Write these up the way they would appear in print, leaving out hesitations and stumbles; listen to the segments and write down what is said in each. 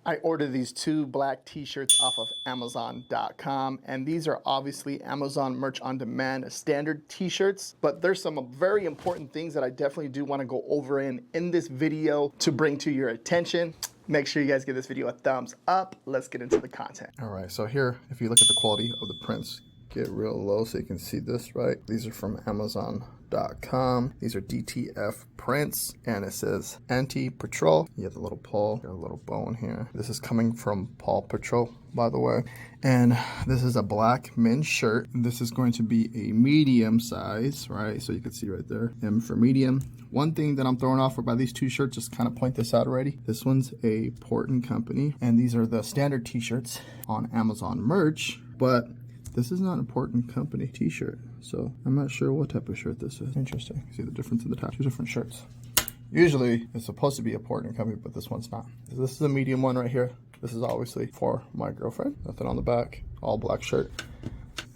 I ordered these 2 black t-shirts off of Amazon.com, and these are obviously Amazon Merch on Demand standard t-shirts, but there's some very important things that I definitely do want to go over in this video to bring to your attention. Make sure you guys give this video a thumbs up. Let's get into the content. All right, so here, if you look at the quality of the prints, get real low so you can see this, right? These are from Amazon.com. These are DTF prints, and it says Paw Patrol. You have the little paw, got a little bone here. This is coming from Paw Patrol, by the way. And this is a black men's shirt. This is going to be a medium size, right? So you can see right there, M for medium. One thing that I'm throwing off by these 2 shirts, just kind of point this out already. This one's a Portland company, and these are the standard t-shirts on Amazon Merch, but this is not an important company t-shirt, so I'm not sure what type of shirt this is. Interesting. See the difference in the top. 2 different shirts. Usually it's supposed to be a Portland company, but this one's not. This is a medium one right here. This is obviously for my girlfriend. Nothing on the back. All black shirt.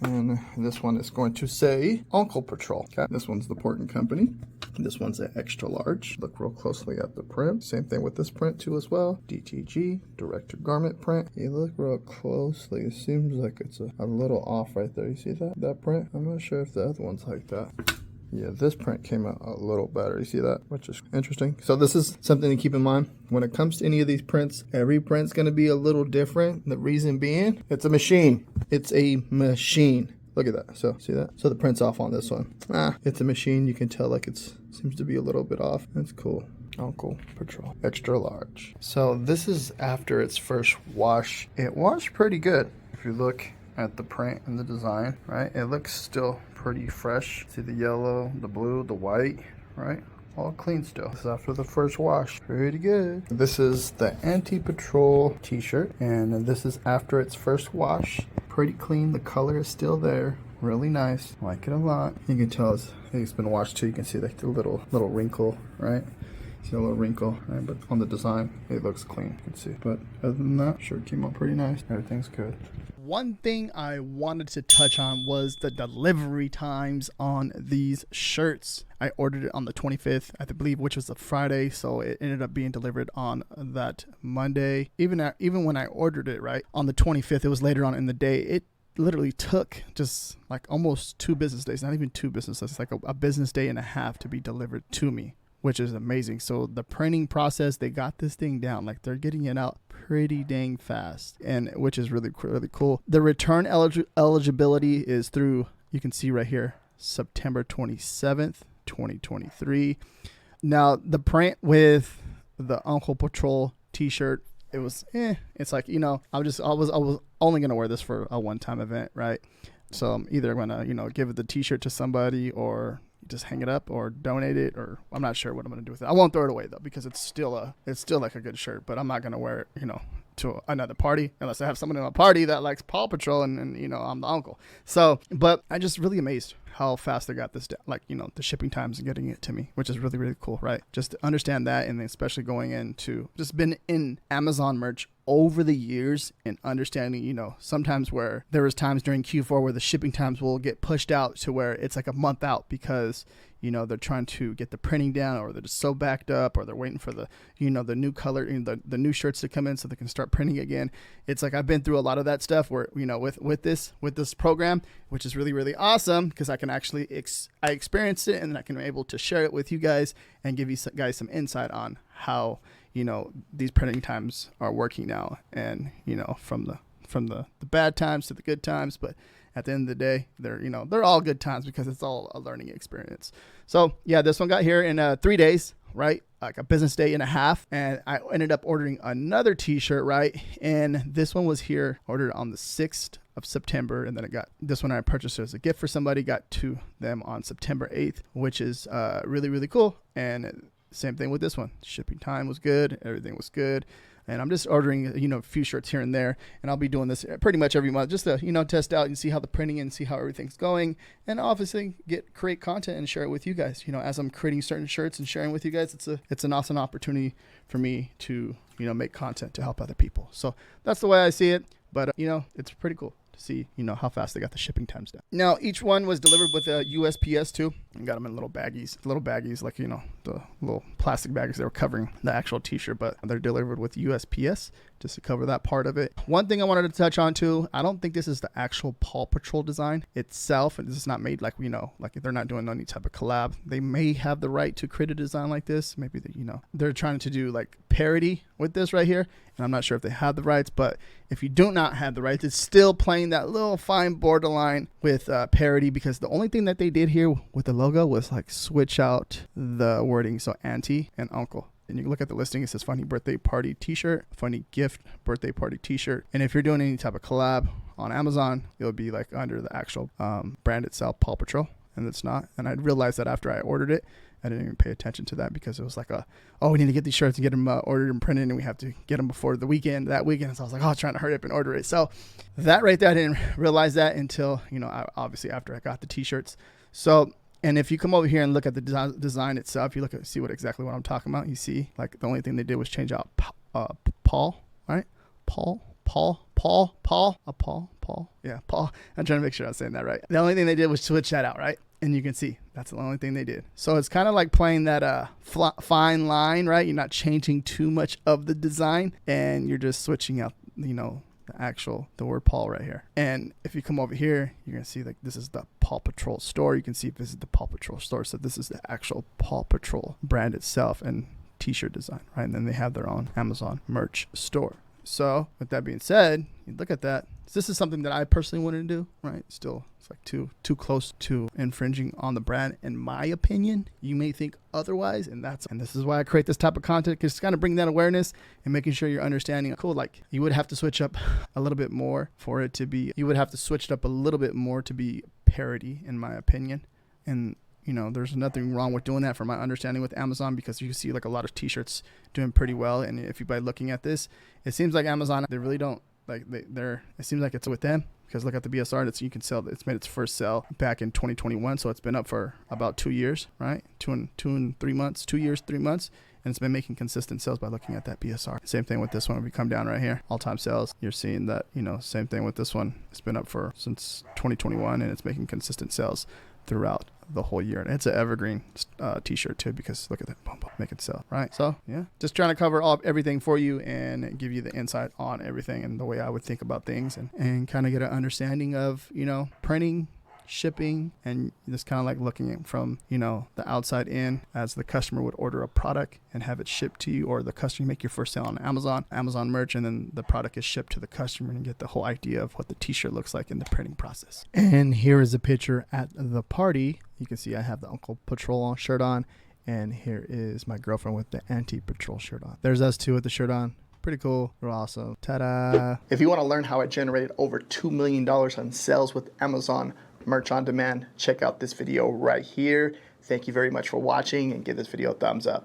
And this one is going to say Paw Patrol. Okay. This one's the Portland company. This one's an extra large. Look real closely at the print. Same thing with this print too as well. DTG, direct to garment print. You look real closely. It seems like it's a little off right there. You see that? That print? I'm not sure if the other one's like that. Yeah, this print came out a little better. You see that? Which is interesting. So this is something to keep in mind. When it comes to any of these prints, every print's going to be a little different. The reason being, it's a machine. It's a machine. Look at that. So see that? So the print's off on this one. It's a machine. You can tell like it's seems to be a little bit off. That's cool. Paw Patrol. Extra large. So this is after its first wash. It washed pretty good. If you look at the print and the design, right? It looks still pretty fresh. See the yellow, the blue, the white, right? All clean still. This is after the first wash. Pretty good. This is the Paw Patrol t-shirt, and this is after its first wash. Pretty clean. The color is still there. Really nice. Like it a lot. You can tell it's been washed too. You can see like the little wrinkle, right? See a little wrinkle, right? But on the design, it looks clean. You can see. But other than that, shirt came out pretty nice. Everything's good. One thing I wanted to touch on was the delivery times on these shirts. I ordered it on the 25th, I believe, which was a Friday, so it ended up being delivered on that Monday. Even when I ordered it, right, on the 25th, it was later on in the day. It literally took just like almost 2 business days, not even 2 business days, it's like a business day and a half to be delivered to me, which is amazing. So the printing process, they got this thing down. Like they're getting it out pretty dang fast, and which is really cool. The return eligibility is through, you can see right here, September 27th, 2023. Now the print with the Paw Patrol t-shirt, it was it's like, you know, I was only gonna wear this for a one-time event, right? So I'm either gonna, you know, give the t-shirt to somebody or just hang it up or donate it, or I'm not sure what I'm gonna do with it. I won't throw it away though, because it's still like a good shirt, but I'm not gonna wear it, you know, to another party unless I have someone in my party that likes Paw Patrol and you know, I'm the uncle. So, but I just really amazed how fast they got this down, like, you know, the shipping times and getting it to me, which is really cool, right? Just to understand that, and especially going into just been in Amazon Merch over the years and understanding, you know, sometimes where there was times during Q4 where the shipping times will get pushed out to where it's like a month out because, you know, they're trying to get the printing down, or they're just so backed up, or they're waiting for the, you know, the new color, you know, the new shirts to come in so they can start printing again. It's like I've been through a lot of that stuff where, you know, with this program, which is really awesome because I can actually I experienced it, and then I can be able to share it with you guys and give you guys some insight on how, you know, these printing times are working now, and, you know, from the bad times to the good times, but at the end of the day, they're all good times because it's all a learning experience. So yeah, this one got here in 3 days, right? Like a business day and a half. And I ended up ordering another t-shirt, right? And this one was here, ordered on the 6th of September. And then this one I purchased as a gift for somebody, got to them on September 8th, which is really cool. And same thing with this one. Shipping time was good. Everything was good. And I'm just ordering, you know, a few shirts here and there, and I'll be doing this pretty much every month just to, you know, test out and see how the printing and see how everything's going, and obviously create content and share it with you guys. You know, as I'm creating certain shirts and sharing with you guys, it's an awesome opportunity for me to, you know, make content to help other people. So that's the way I see it. But you know, it's pretty cool to see, you know, how fast they got the shipping times down. Now, each one was delivered with a USPS too. And got them in little baggies, like, you know, the little plastic baggies that were covering the actual t-shirt, but they're delivered with USPS just to cover that part of it. One thing I wanted to touch on too, I don't think this is the actual Paw Patrol design itself. This is not made like, like they're not doing any type of collab. They may have the right to create a design like this. Maybe they're trying to do like parody with this right here. And I'm not sure if they have the rights, but if you do not have the rights, it's still playing that little fine borderline with parody, because the only thing that they did here with the logo was like switch out the wording. So auntie and uncle. And you look at the listing, it says funny birthday party t-shirt, funny gift birthday party t-shirt. And if you're doing any type of collab on Amazon, it'll be like under the actual brand itself, Paw Patrol, and it's not. And I realized that after I ordered it. I didn't even pay attention to that because it was like, we need to get these shirts and get them ordered and printed, and we have to get them before that weekend. So I was like, trying to hurry up and order it. So that right there, I didn't realize that until, obviously after I got the t-shirts. So, and if you come over here and look at the design itself, you see exactly what I'm talking about. You see, like, the only thing they did was change out Paul, right? Paul. Yeah, Paul. I'm trying to make sure I'm saying that right. The only thing they did was switch that out, right? And you can see that's the only thing they did. So it's kind of like playing that fine line, right? You're not changing too much of the design, and you're just switching out, the word Paul right here. And if you come over here, you're going to see like this is the Paw Patrol store. You can see this is the Paw Patrol store. So this is the actual Paw Patrol brand itself and t-shirt design, right? And then they have their own Amazon merch store. So with that being said, you look at that. This is something that I personally wanted to do, right? Still, it's like too close to infringing on the brand, in my opinion. You may think otherwise, and this is why I create this type of content, because it's kind of bring that awareness and making sure you're understanding. Cool, like you would have to switch up a little bit more for it to be. You would have to switch it up a little bit more to be parody, in my opinion, and. There's nothing wrong with doing that from my understanding with Amazon, because you see like a lot of t-shirts doing pretty well. And if you by looking at this, it seems like Amazon, they really don't like it seems like it's with them, because look at the BSR you can sell. It's made its first sale back in 2021. So it's been up for about 2 years, right? 2 and 3 months, 2 years, 3 months. And it's been making consistent sales by looking at that BSR. Same thing with this one. If we come down right here, all-time sales, you're seeing that, same thing with this one. It's been up since 2021, and it's making consistent sales throughout the whole year. And it's an evergreen t-shirt too, because look at that, boom, boom, make it sell, right? So yeah, just trying to cover everything for you and give you the insight on everything and the way I would think about things, and kind of get an understanding of, printing, shipping, and just kind of like looking from the outside in, as the customer would order a product and have it shipped to you, or the customer make your first sale on Amazon merch, and then the product is shipped to the customer, and you get the whole idea of what the t-shirt looks like in the printing process. And here is a picture at the party. You can see I have the Uncle Patrol shirt on, and here is my girlfriend with the Anti-Patrol shirt on. There's us two with the shirt on. Pretty cool. We're awesome. Ta-da. If you want to learn how I generated over $2 million on sales with Amazon merch on demand, check out this video right here. Thank you very much for watching, and give this video a thumbs up.